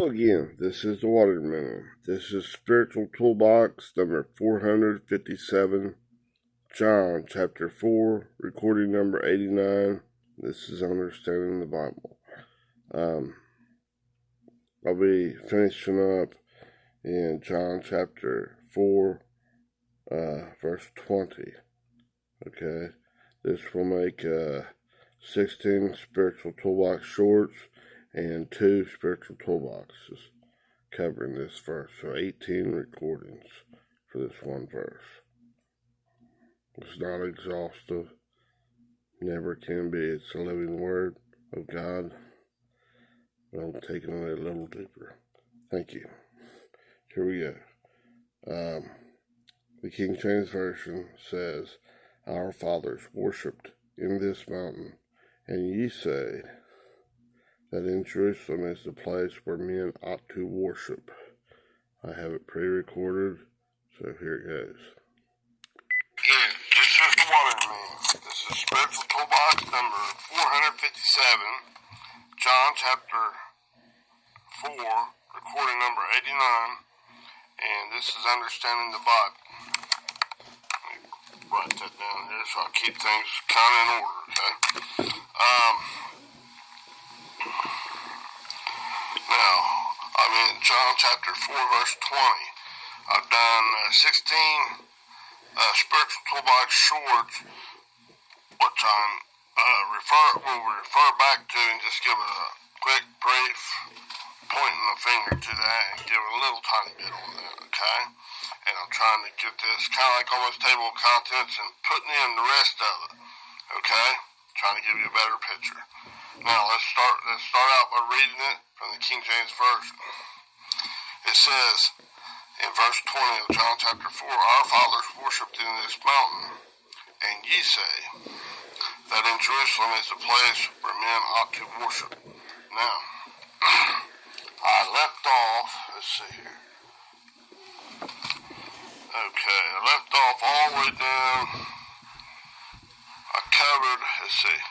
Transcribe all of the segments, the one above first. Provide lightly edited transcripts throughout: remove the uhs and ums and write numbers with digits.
Again, this is the Watermelon. This is Spiritual Toolbox number 457, John chapter 4, recording number 89. This is Understanding the Bible. I'll be finishing up in John chapter 4, verse 20. Okay, this will make 16 Spiritual Toolbox shorts and 2 spiritual toolboxes covering this verse. So 18 recordings for this one verse. It's not exhaustive. Never can be. It's a living word of God. But I'm taking it a little deeper. Thank you. Here we go. The King James Version says, "Our fathers worshipped in this mountain, and ye say that in Jerusalem is the place where men ought to worship." I have it pre-recorded, so here it goes. Again, this is the Watermelon. This is Spiritual Toolbox number 457, John chapter 4, recording number 89, and this is Understanding the Bible. Let me write that down here so I keep things kind of in order, okay? Now, I'm in John chapter 4, verse 20. I've done 16 spiritual toolbox shorts, which will refer back to and just give a quick, brief pointing the finger to that and give a little tiny bit on that, okay? And I'm trying to get this kind of like almost table of contents and putting in the rest of it, okay? Trying to give you a better picture. Now let's start out by reading it from the King James Version. It says in verse 20 of John chapter 4, "Our fathers worshipped in this mountain, and ye say that in Jerusalem is the place where men ought to worship." Now, I left off, let's see here. Okay, I left off all the way down. I covered, let's see.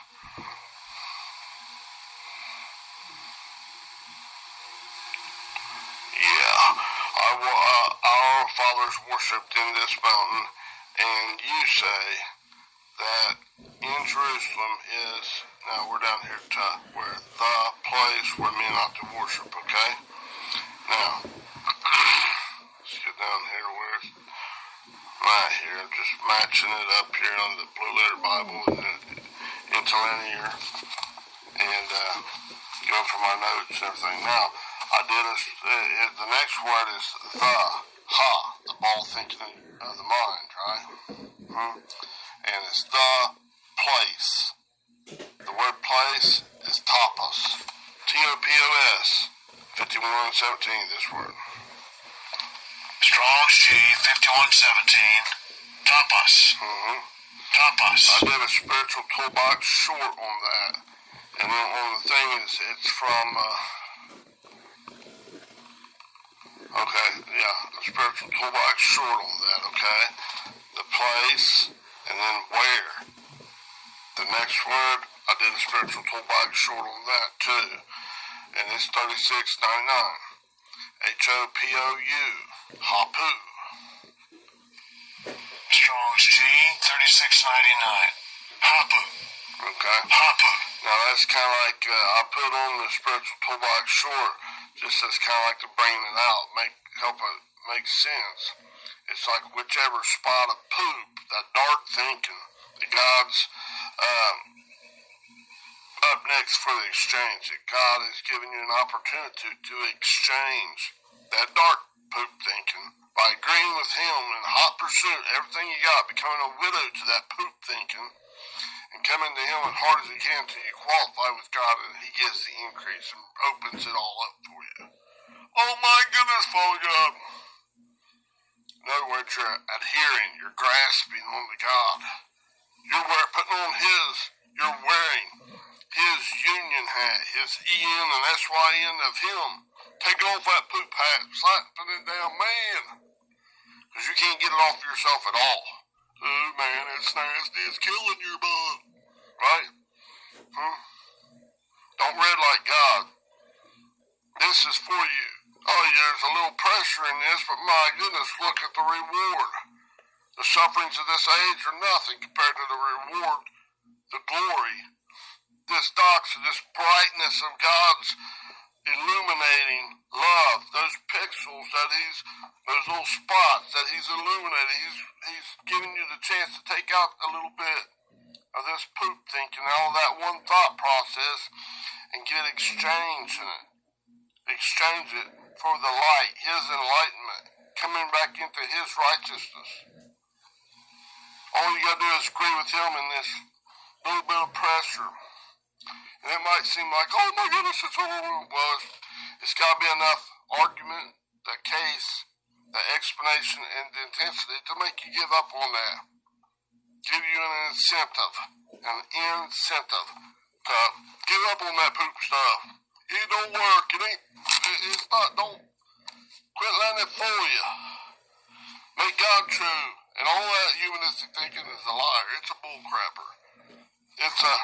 Our fathers worshipped in this mountain, and you say that in Jerusalem is, now we're down here to where the place where men ought to worship, okay? Now, let's get down here to where it's right here. I'm just matching it up here on the Blue Letter Bible and interlinear and going for my notes and everything. Now, I did the next word is the ball thinking of the mind, right? And it's the place. The word place is topos. T-O-P-O-S, 5117, this word. Strong's G, 5117, topos. Topos. I did a spiritual toolbox short on that. And then on the thing is, it's from, a spiritual toolbox short on that, okay? The place, and then where. The next word, I did a spiritual toolbox short on that too. And it's 3699. H-O-P-O-U. Hapu. Strong's G, 3699. Hapu. Okay. Hapu. Now that's kind of like, I put on the spiritual toolbox short, just as kind of like to bring it out, help it make sense. It's like whichever spot of poop, that dark thinking, that God's up next for the exchange, that God is giving you an opportunity to exchange that dark poop thinking by agreeing with Him in hot pursuit, everything you got, becoming a widow to that poop thinking, and coming to Him as hard as you can till you qualify with God and He gives the increase and opens it all up for you. Oh my goodness, Father God. In other words, you're adhering, you're grasping onto God. You're you're wearing His union hat, His E-N and S-Y-N of Him. Take off that poop hat, slapping it down, man. Because you can't get it off yourself at all. Oh man, it's nasty, it's killing your butt. Right? Don't read like God. This is for you. Oh, there's a little pressure in this, but my goodness, look at the reward. The sufferings of this age are nothing compared to the reward, the glory, this doxa, this brightness of God's illuminating love, those pixels that those little spots that he's illuminating. He's giving you the chance to take out a little bit of this poop thinking, all of that one thought process, and get exchange in it. Exchange it for the light, his enlightenment, coming back into his righteousness. All you gotta do is agree with him in this little bit of pressure. And it might seem like, oh my goodness, it's overwhelming. Well, it's gotta be enough argument, the case, the explanation, and the intensity to make you give up on that. Give you an incentive to give up on that poop stuff. It don't work. It's not, don't quit letting it fool you. Make God true. And all that humanistic thinking is a liar. It's a bull crapper. It's a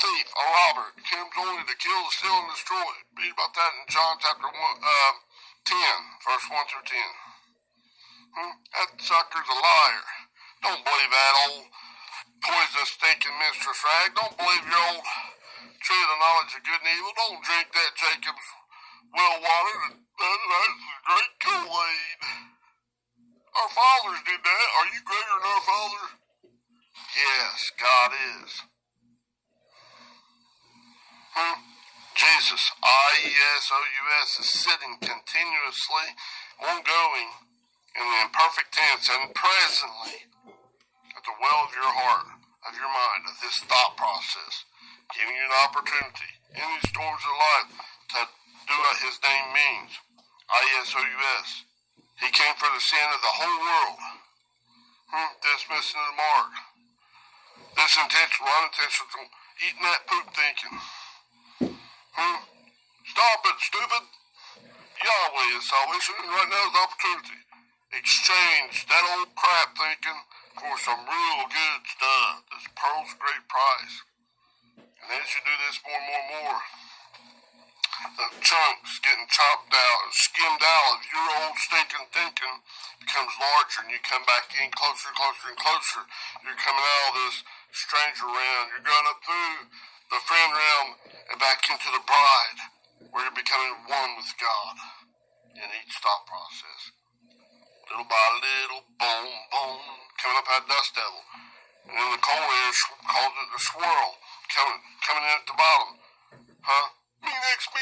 thief, a robber. It comes only to kill, steal, and destroy. Read about that in John chapter 10, verse 1 through 10. That sucker's a liar. Don't believe that old poisonous stinking mistress rag. Don't believe your old tree of the knowledge of good and evil. Don't drink that Jacob's well water. That's the great Kool-Aid. Our fathers did that. Are you greater than our fathers? Yes, God is. Jesus, I-E-S-O-U-S, is sitting continuously, ongoing, in the imperfect tense, and presently at the well of your heart, of your mind, of this thought process, giving you an opportunity in these storms of life to do what his name means. I-E-S-O-U-S. He came for the sin of the whole world. This missing the mark. This intentional, unintentional, eating that poop thinking. Stop it, stupid. Yahweh is salvation, and right now is the opportunity. Exchange that old crap thinking for some real good stuff. This pearl's a great price. And as you do this more and more and more, the chunks getting chopped out, skimmed out of your old stinking thinking becomes larger, and you come back in closer, closer, and closer. You're coming out of this stranger realm. You're going up through the friend realm and back into the bride, where you're becoming one with God in each thought process. Little by little, boom, boom, coming up out of dust devil. And then the coal air calls it the swirl, coming in at the bottom. Me next.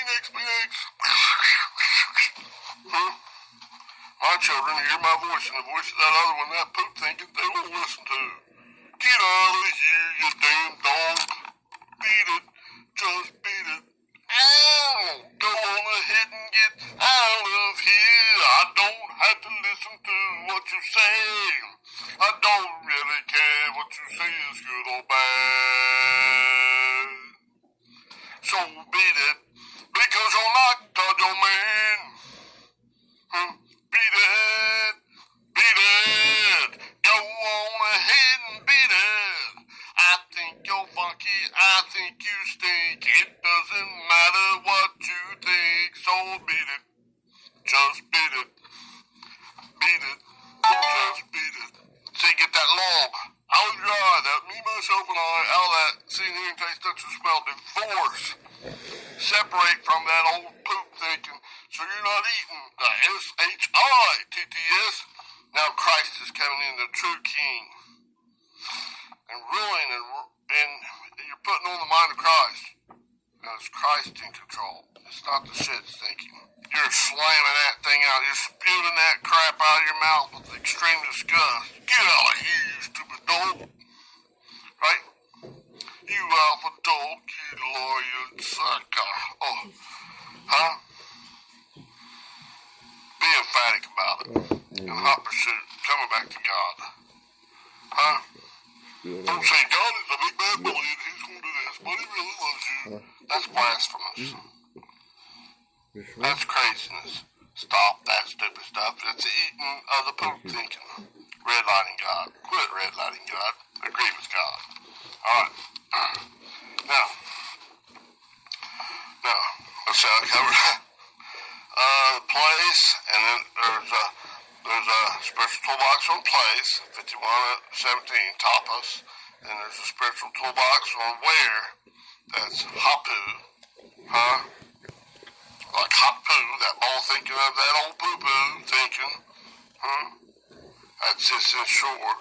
My children hear my voice and the voice of that other one, that poop thinking, they won't listen to. Get out of here, you damn dog. Beat it. Just beat it. Ow! Go on ahead and get out of here. I don't have to listen to what you say. I don't really care what you say is good or bad. So beat it, because you're not your man. Beat it. Go on ahead and beat it. I think you're funky, I think you stink. It doesn't matter what you think, so beat it. Just beat it. Just beat it. See, get that log out of your eye, that me, myself, and I, out of that seeing, hearing, taste, touch, and smell, divorce. Separate from that old poop thinking, so you're not eating the S-H-I-T-T-S. Now Christ is coming in, the true King, and ruling, and you're putting on the mind of Christ. Now it's Christ in control. It's not the shit's thinking. You're slamming that thing out. You're spewing that crap out of your mouth with extreme disgust. Get out of here, you stupid dog. Right? You alpha dog, you lawyer sucker. Be emphatic about it. In hot pursuit, coming back to God. Don't say God is a big bad bully and he's going to do this, but he really loves you. That's blasphemous. That's craziness. Stop that stupid stuff. It's eating of the poop thinking. Redlining God. Quit redlining God. Agree with God. Alright. Now, let's see how I cover that. place, and then there's a spiritual toolbox on place, 5117 Tapas, and there's a spiritual toolbox on where, that's Hapu, huh? Like hot poo, that ball thinking of that old poo-poo thinking, that's just in short,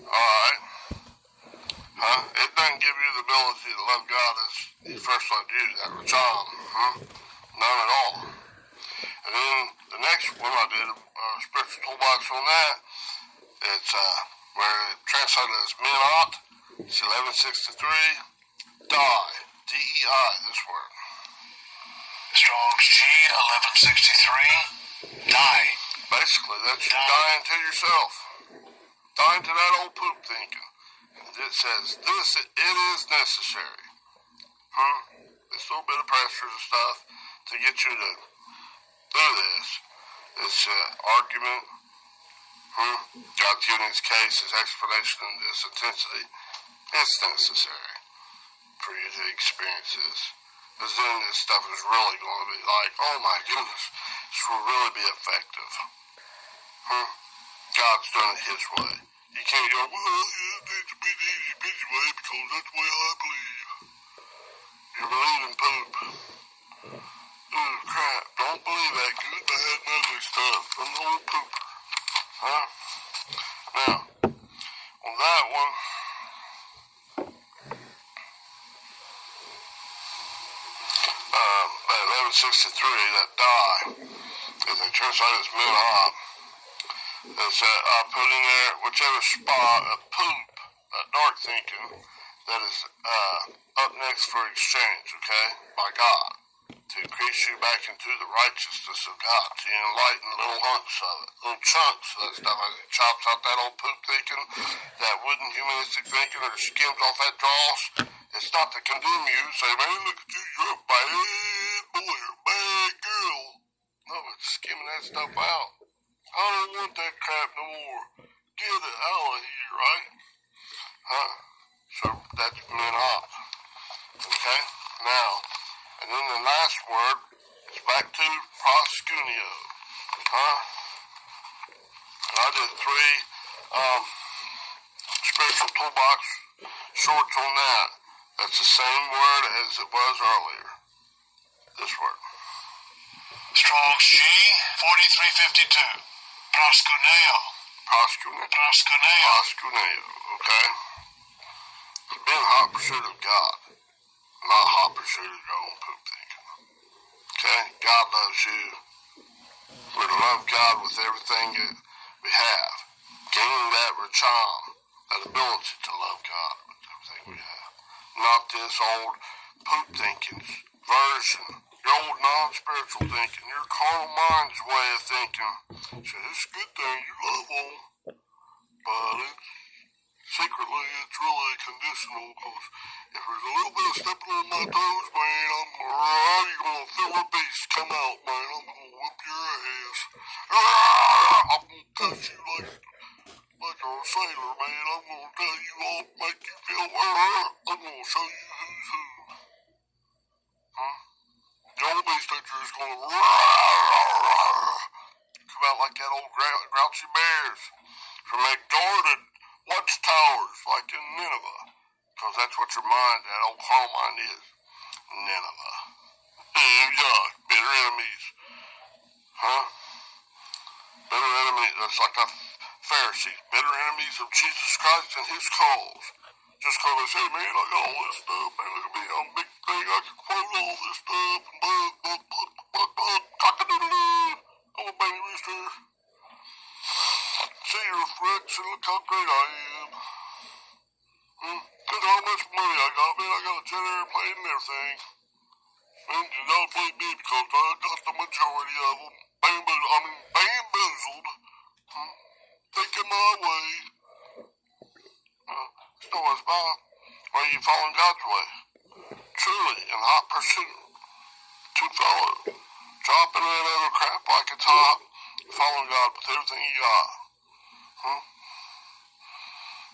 alright, huh? It doesn't give you the ability to love God as He first loved you, that Rajam, none at all. And then the next one I did a spiritual toolbox on that. It's where it translated as Minot. It's 1163. Die. D-E-I. This word. Strong's G 1163. Die. Basically, that's you dying to yourself. Dying to that old poop thinking. And it says this. It is necessary. This little bit of pressure and stuff to get you to do this argument, God giving His case, His explanation, and this intensity, it's necessary for you to experience this. Because then this stuff is really going to be like, oh my goodness, this will really be effective. God's doing it His way. You can't go, well, it needs to be the easy peasy way because that's the way I believe. You believe in poop. Oh, crap. Don't believe that good, bad, and ugly stuff. I'm the old pooper. Huh? Now, on that one, at 1163, that die, as they translate as mid-op, is that I put in there whichever spot of poop, that dark thinking, that is up next for exchange, okay, by God, to increase you back into the righteousness of God, to enlighten little hunks of it, little chunks of that stuff as it chops out that old poop thinking, that wooden humanistic thinking, or skims off that dross. It's not to condemn you, say, man, look at you, you're a bad boy, you're a bad girl. No, it's skimming that stuff out. I don't want that crap no more. Get it out of here, right? So that's men up. Okay? Now, and then the last word is back to proskuneo. And I did 3 spiritual toolbox shorts on that. That's the same word as it was earlier. This word. Strong's G 4352. Proskuneo. Proskuneo, okay? Being hot pursuit of God, not hot pursuit of your own poop thinking. Okay? God loves you. We're to love God with everything that we have. Gaining that racham, that ability to love God with everything we have. Not this old poop thinking version. Your old non-spiritual thinking, your carnal mind's way of thinking. So it's a good thing you love them, but secretly it's really conditional, because if there's a little bit of stepping on my toes, man, you're gonna feel a beast come out, man. I'm gonna whip your ass. I'm gonna touch you like a sailor, man. I'm gonna tell you all, make you feel, I'm gonna show you who's who. The old beast hunter is gonna come out like that old grouchy bears from that guarded watchtowers like in Nineveh, because that's what your mind, that old carnal mind is. Nineveh. Yeah, bitter enemies. Bitter enemies, that's like the Pharisees, bitter enemies of Jesus Christ and His cause. Just because they say, man, I got all this stuff, man, look at me, I'm a big thing, I can quote all this stuff, cock-a-doodle-doo, I'm a baby rooster. See your reflection, look how great I am. Look how much money I got, man, I got a jet airplane and everything. Man, you don't believe me because I got the majority of them. Bamboozled. Thinking my way. So it's about where you following God's way. Truly, in hot pursuit. To follow. Dropping that other crap like it's hot. Following God with everything you got.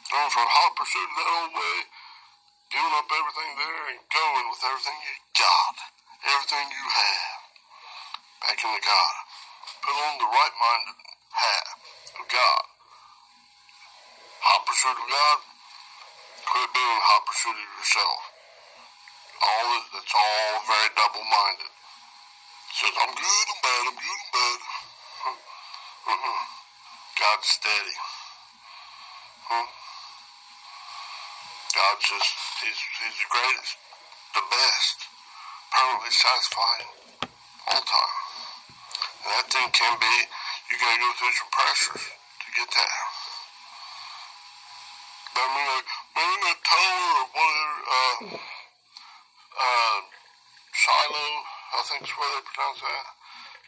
Going from hot pursuit to that old way. Giving up everything there and going with everything you got. Everything you have. Back into God. Put on the right-minded hat of God. Hot pursuit of God. Quit being hot pursuit of yourself. That's all very double-minded. Says, I'm good, I'm bad, I'm good, I'm bad. God's steady. God's just, he's the greatest, the best, permanently satisfying, all the time. And that thing can be, you gotta go through some pressures to get that. But I mean, like, maybe that tower or whatever, Shiloh, I think is where they pronounce that.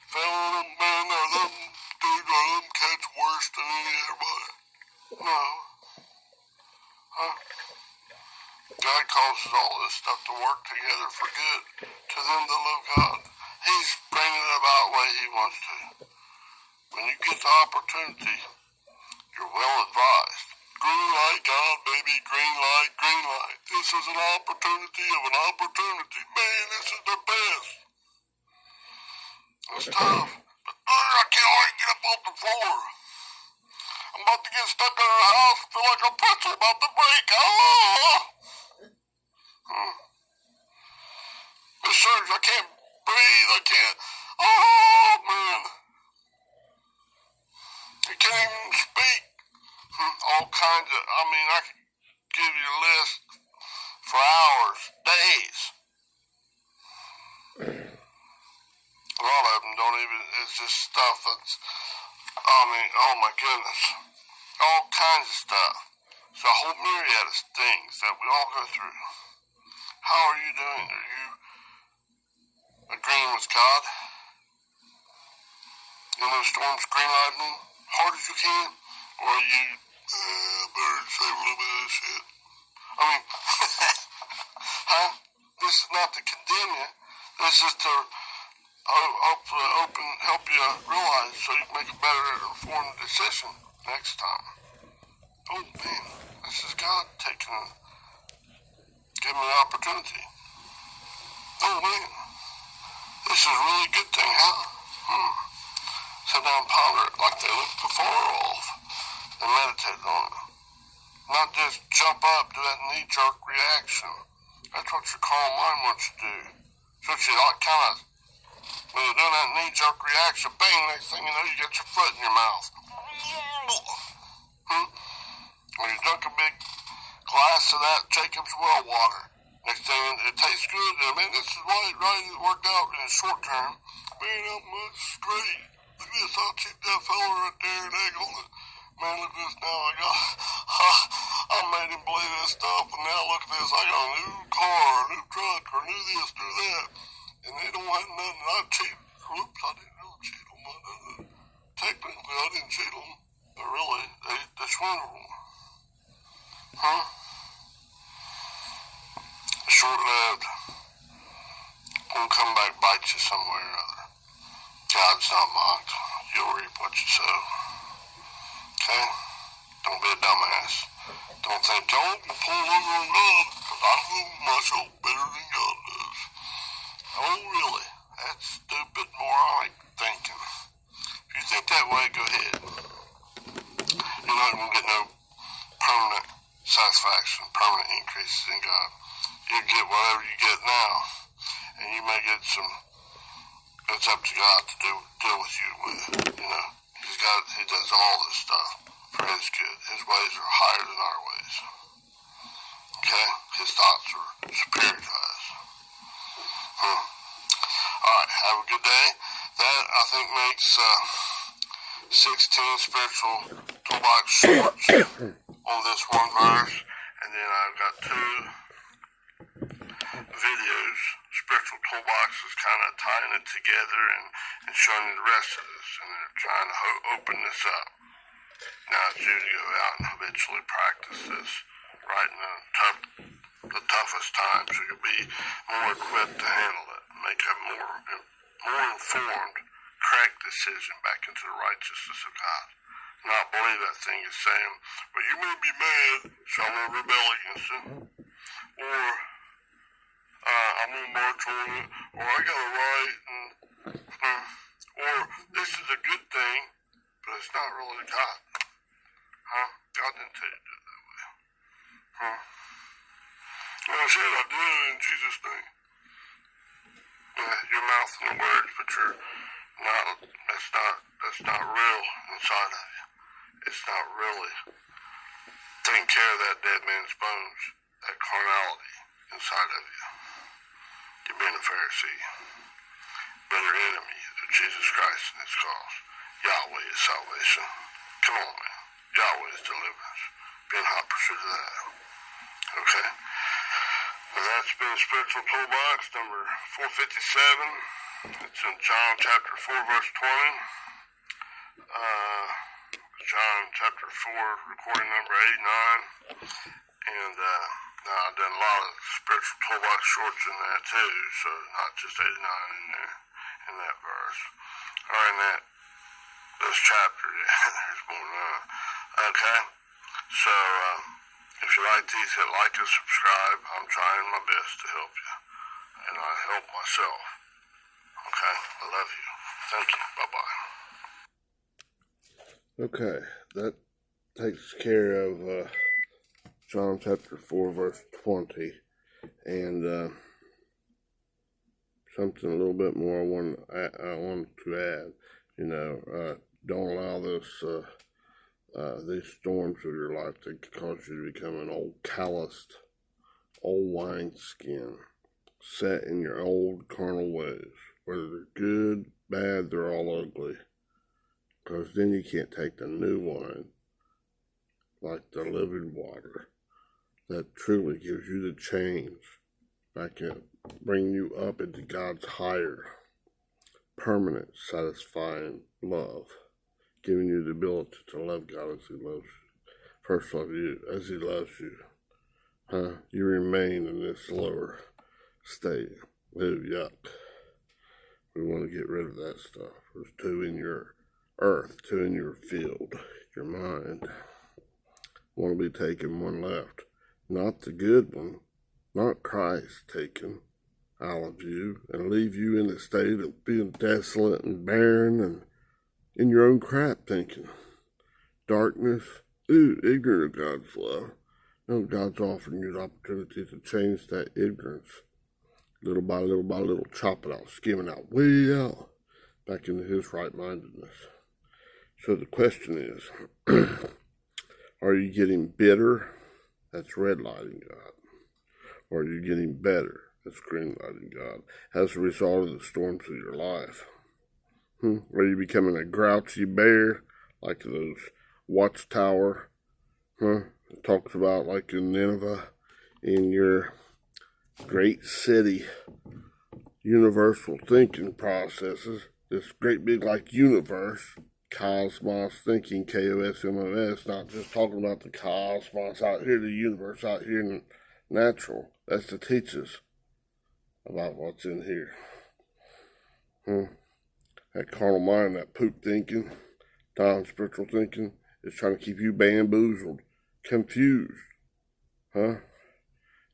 Fell on them, man, or them dudes or them cats worse than everybody. No. Huh? God causes all this stuff to work together for good to them that love God. He's bringing it about the way he wants to. When you get the opportunity, you're well advised. Green light, God, baby, green light, green light. This is an opportunity of an opportunity. Man, this is the best. It's tough. But I can't already get up off the floor. I'm about to get stuck in the house. I feel like a pretzel about to break. This surge, I can't breathe. I can't. Oh, man. I can't even speak. All kinds of, I mean, I could give you a list for hours, days. A lot of them don't even, it's just stuff that's, I mean, oh my goodness. All kinds of stuff. It's a whole myriad of things that we all go through. How are you doing? Are you agreeing with God? In those storms, green lighting, hard as you can? Or are you, better save a little bit of this shit? I mean, huh? This is not to condemn you. This is to help you realize so you can make a better informed decision next time. Oh man, this is God giving me an opportunity. Oh man, this is a really good thing, huh? Sit down and ponder it like they looked before off and meditate on it. Not just jump up to that knee-jerk reaction. That's what your calm mind wants you to do. So you like kind of, when you're doing that knee-jerk reaction, bang, next thing you know, you get your foot in your mouth. When you dunk a big glass of that Jacob's well water, next thing it tastes good, and man, this is right, it worked out in the short term. Man, that much is great. Look at this, I'll check that fella right there and egg on it. Man, look at this now, I made him believe this stuff, and now look at this, I got a new car, a new truck, or new this, new that, and they don't have nothing, I cheated. Whoops, I didn't really cheat them. Technically, I didn't cheat them, but really, they swindled them. Huh? Short-lived. Won't come back bite you somewhere or other. God's not mocked. You'll reap what you sow. Okay? Don't be a dumbass. Don't think, don't pull over on God, because I know myself better than God does. Oh, really? That's stupid, moronic thinking. If you think that way, go ahead. You're not going to get no permanent satisfaction, permanent increases in God. You get whatever you get now, and you may get some, it's up to God to deal with you with, you know. He does all this stuff for his good. His ways are higher than our ways. Okay? His thoughts are superior to us. Alright, have a good day. That, I think, makes 16 spiritual toolbox shorts on this one verse. And then I've got 2 videos, spiritual toolboxes, kind of tying it together and showing you the rest of this. And they're trying to open this up. Now it's you to go out and habitually practice this right in the toughest times, so you'll be more equipped to handle it, make a more informed, correct decision back into the righteousness of God. Not believe that thing is saying, well, you may be mad, so I'm going to rebel against it, or I'm going to march on it, or I got a right, or this is a good it's not really God. Huh? God didn't tell you to do it that way. Huh? Well, I said I do it in Jesus' name. Yeah, your mouth and the words, but you're not, that's not real inside of you. It's not really taking care of that dead man's bones, that carnality inside of you. You're being a Pharisee, bitter enemy of Jesus Christ and his cause. Yahweh is salvation. Come on, man. Yahweh is deliverance. Be in hot pursuit of that. Okay? And that's been Spiritual Toolbox number 457. It's in John chapter 4, verse 20. John chapter 4, recording number 89. And now I've done a lot of Spiritual Toolbox shorts in that too, so not just 89 in there, in that verse. Or in this chapter, yeah, there's more than that. Okay? So, if you like these, hit like and subscribe. I'm trying my best to help you. And I help myself. Okay? I love you. Thank you. Bye-bye. Okay, that takes care of John chapter 4, verse 20. And something a little bit more I want to add. You know, don't allow these storms of your life to cause you to become an old calloused, old wineskin, set in your old carnal ways. Whether they're good, bad, they're all ugly. Because then you can't take the new wine, like the living water, that truly gives you the change that can bring you up into God's higher, permanent, satisfying love, giving you the ability to love God as he loves you. First love you as he loves you. You remain in this lower state. Ew, yuck. We want to get rid of that stuff. There's two in your earth, two in your field, your mind. One will be taken, one left. Not the good one, not Christ taken out of you and leave you in a state of being desolate and barren and in your own crap thinking. Darkness, ignorant of God's love. No, God's offering you the opportunity to change that ignorance. Little by little by little, chop it out, skim it out, way out, back into his right-mindedness. So the question is, are you getting bitter? That's red lighting God. Or are you getting better? That's green lighting God. As a result of the storms of your life. Are you becoming a grouchy bear, like those watchtower, it talks about like in Nineveh, in your great city, universal thinking processes, this great big like universe, cosmos thinking, K-O-S-M-O-S, not just talking about the cosmos out here, the universe out here in natural. That's to teach us about what's in here. That carnal mind, that poop thinking, non-spiritual thinking, is trying to keep you bamboozled, confused.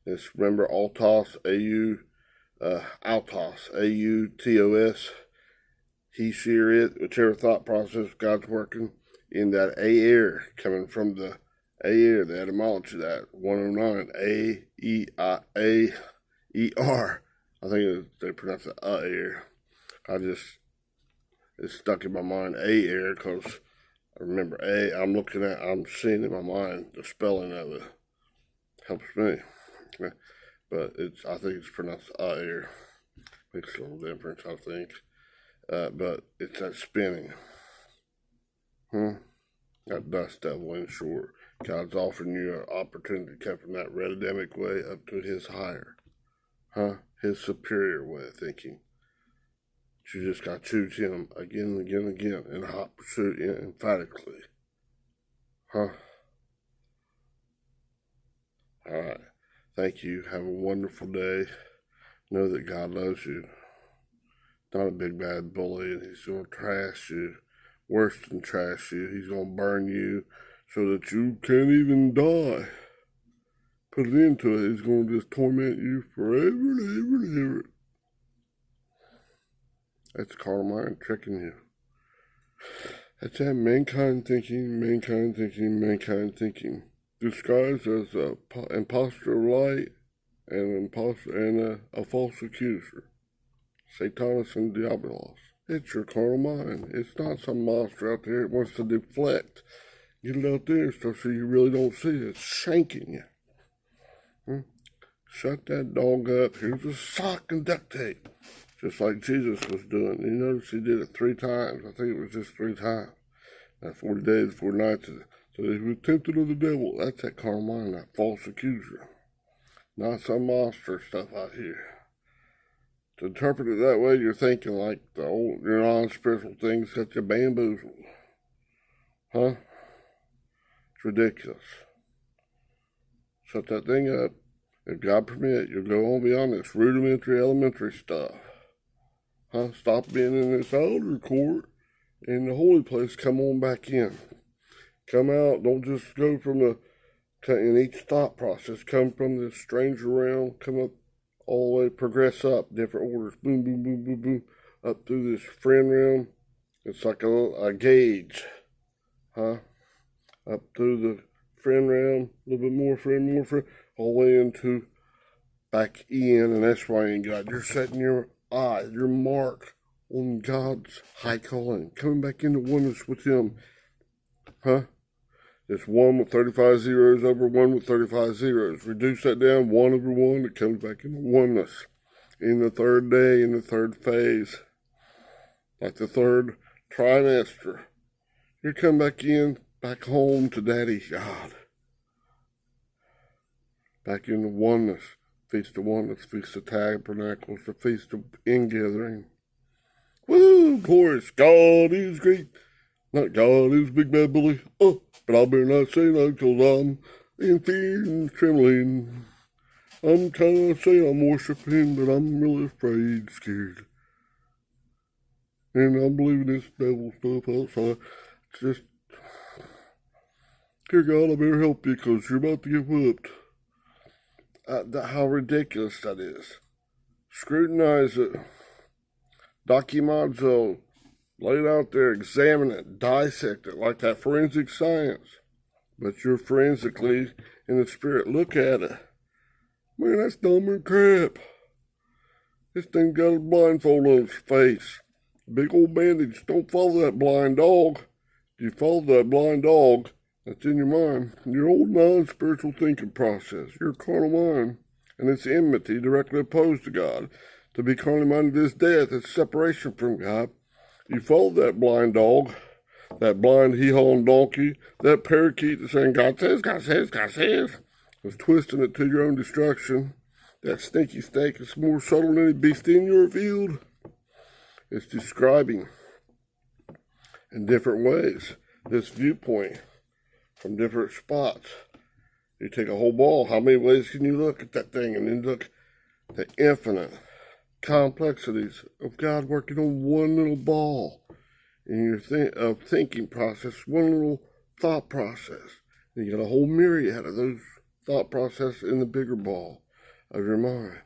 Just remember autos, autos, A-U-T-O-S, he, she, or it, whichever thought process God's working in that A-air, coming from the A-air, the etymology of that, 109, A-E-I-A-E-R. I think they pronounce it A-air. It's stuck in my mind, A-air, because I remember I'm seeing in my mind the spelling of it. Helps me. But I think it's pronounced A-air. Makes a little difference, I think. But it's that spinning. That dust devil in short. God's offering you an opportunity to come from that red Adamic way up to his higher. His superior way of thinking. You just got to choose him again and again and again in hot pursuit, emphatically. Alright. Thank you. Have a wonderful day. Know that God loves you. Not a big bad bully, and he's going to trash you. Worse than trash you. He's going to burn you so that you can't even die. Put it into it. He's going to just torment you forever and ever and ever. That's carnal mind tricking you. That's that mankind thinking, mankind thinking, mankind thinking, disguised as a impostor of light and an impostor and a false accuser, Satanas and Diabolos. It's your carnal mind. It's not some monster out there that wants to deflect. Get it out there so you really don't see it. It's shanking you. Shut that dog up. Here's a sock and duct tape. Just like Jesus was doing. You notice he did it 3 times. I think it was just 3 times. Now 40 days, 40 nights. So he was tempted of the devil. That's that carnal mind, that false accuser. Not some monster stuff out here. To interpret it that way, you're thinking like the old, your non-spiritual things got you bamboozled. Huh? It's ridiculous. Shut that thing up. If God permit, you'll go on beyond this rudimentary, elementary stuff. Huh? Stop being in this outer court. In the holy place, come on back in. Come out. Don't just go from in each thought process. Come from the stranger realm. Come up all the way, progress up. Different orders. Boom, boom, boom, boom, boom. Up through this friend realm. It's like a gauge. Huh? Up through the friend realm. A little bit more friend. All the way into back in. And that's why in God, you're setting your eye, your mark on God's high calling. Coming back into oneness with Him. Huh? It's 1 with 35 zeros over 1 with 35 zeros. Reduce that down, 1 over 1. It comes back into oneness. In the 3rd day, in the 3rd phase. Like the 3rd trimester. You come back in, back home to Daddy God. Back into oneness. Feast of Oneness, Feast of Tabernacles, the Feast of Ingathering. Woo, chorus. God is great. Not God is big bad bully. Oh, but I better not say that because I'm in fear and trembling. I'm kind of saying I'm worshiping, but I'm really afraid, scared. And I'm believing this devil stuff outside. It's just, dear God, I better help you because you're about to get whooped. How ridiculous that is. Scrutinize it. Documazo. Lay it out there. Examine it. Dissect it like that forensic science. But you're forensically in the spirit. Look at it. Man, that's dumb and crap. This thing got a blindfold on its face. Big old bandage. Don't follow that blind dog. If you follow that blind dog, that's in your mind. Your old non-spiritual thinking process. Your carnal mind. And it's enmity directly opposed to God. To be carnally minded is death. It's separation from God. You follow that blind dog. That blind hee-hawing donkey. That parakeet that's saying, God says, God says, God says. It's twisting it to your own destruction. That stinky snake is more subtle than any beast in your field. It's describing in different ways this viewpoint from different spots. You take a whole ball. How many ways can you look at that thing and then look at the infinite complexities of God working on one little ball in your thinking process, one little thought process. And you got a whole myriad of those thought processes in the bigger ball of your mind.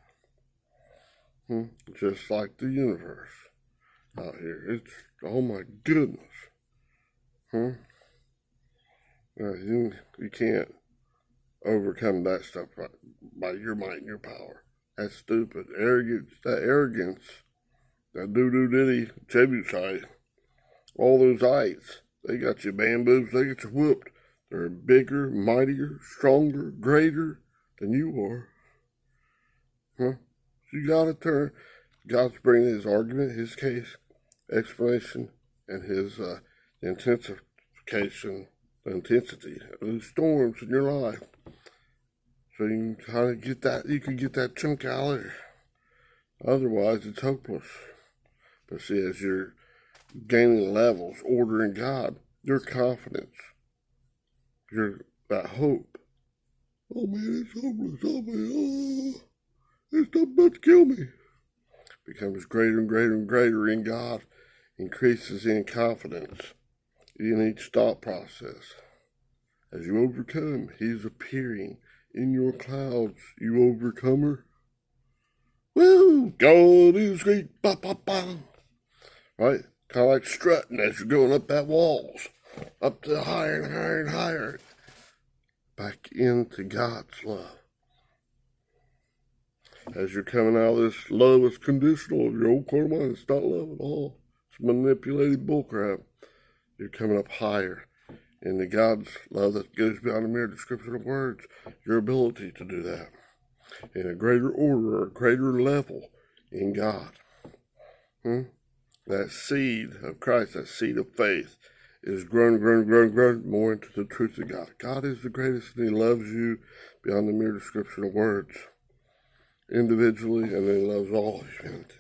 Just like the universe out here. It's, oh my goodness. You can't overcome that stuff by your might and your power. That's stupid. Arrogance, that doo-doo-ditty Jebusite, all those ites, they got you bamboos, they got you whooped. They're bigger, mightier, stronger, greater than you are. So you gotta turn. God's bringing his argument, his case, explanation, and his intensification, the intensity of the storms in your life. So you can kind of get that, you can get that chunk out of there. Otherwise, it's hopeless. But see, as you're gaining levels, ordering God, your confidence, that hope. Oh man, it's hopeless. Oh man, it's not about to kill me. Becomes greater and greater and greater in God. Increases in confidence in each thought process. As you overcome, he's appearing in your clouds, you overcomer. Woo! God is great. Ba, ba, ba. Right? Kind of like strutting as you're going up that walls. Up to higher and higher and higher. Back into God's love. As you're coming out of this love is conditional of your old carnal mind. It's not love at all. It's manipulated bullcrap. You're coming up higher into God's love that goes beyond a mere description of words. Your ability to do that in a greater order or a greater level in God. That seed of Christ, that seed of faith, is grown more into the truth of God. God is the greatest, and He loves you beyond the mere description of words. Individually, and He loves all humanity.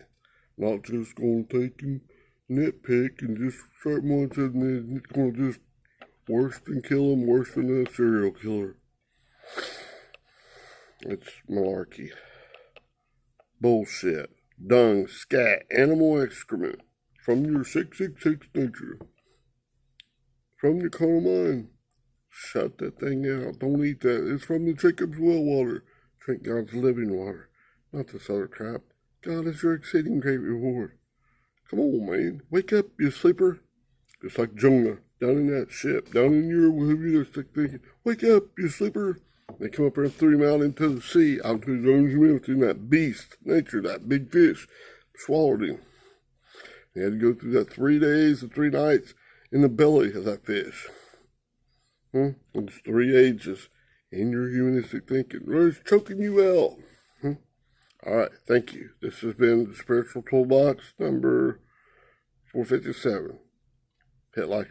Not just going to take and nitpick and just certain ones and it's going to just worse than kill them, worse than a serial killer. It's malarkey. Bullshit. Dung, scat, animal excrement. From your 666 nature. From your carnal mind. Shut that thing out. Don't eat that. It's from the Jacob's well water. Drink God's living water. Not this other crap. God is your exceeding great reward. Come on, man. Wake up, you sleeper. Just like Jonah, down in that ship, down in your wherever you're thinking, wake up, you sleeper. They come up there and threw him out into the sea, out into his own humanity, and that beast, nature, that big fish, swallowed him. He had to go through that 3 days and 3 nights in the belly of that fish. It's 3 ages in your humanistic thinking. It's choking you out. All right, thank you. This has been the Spiritual Toolbox number 457. Hit like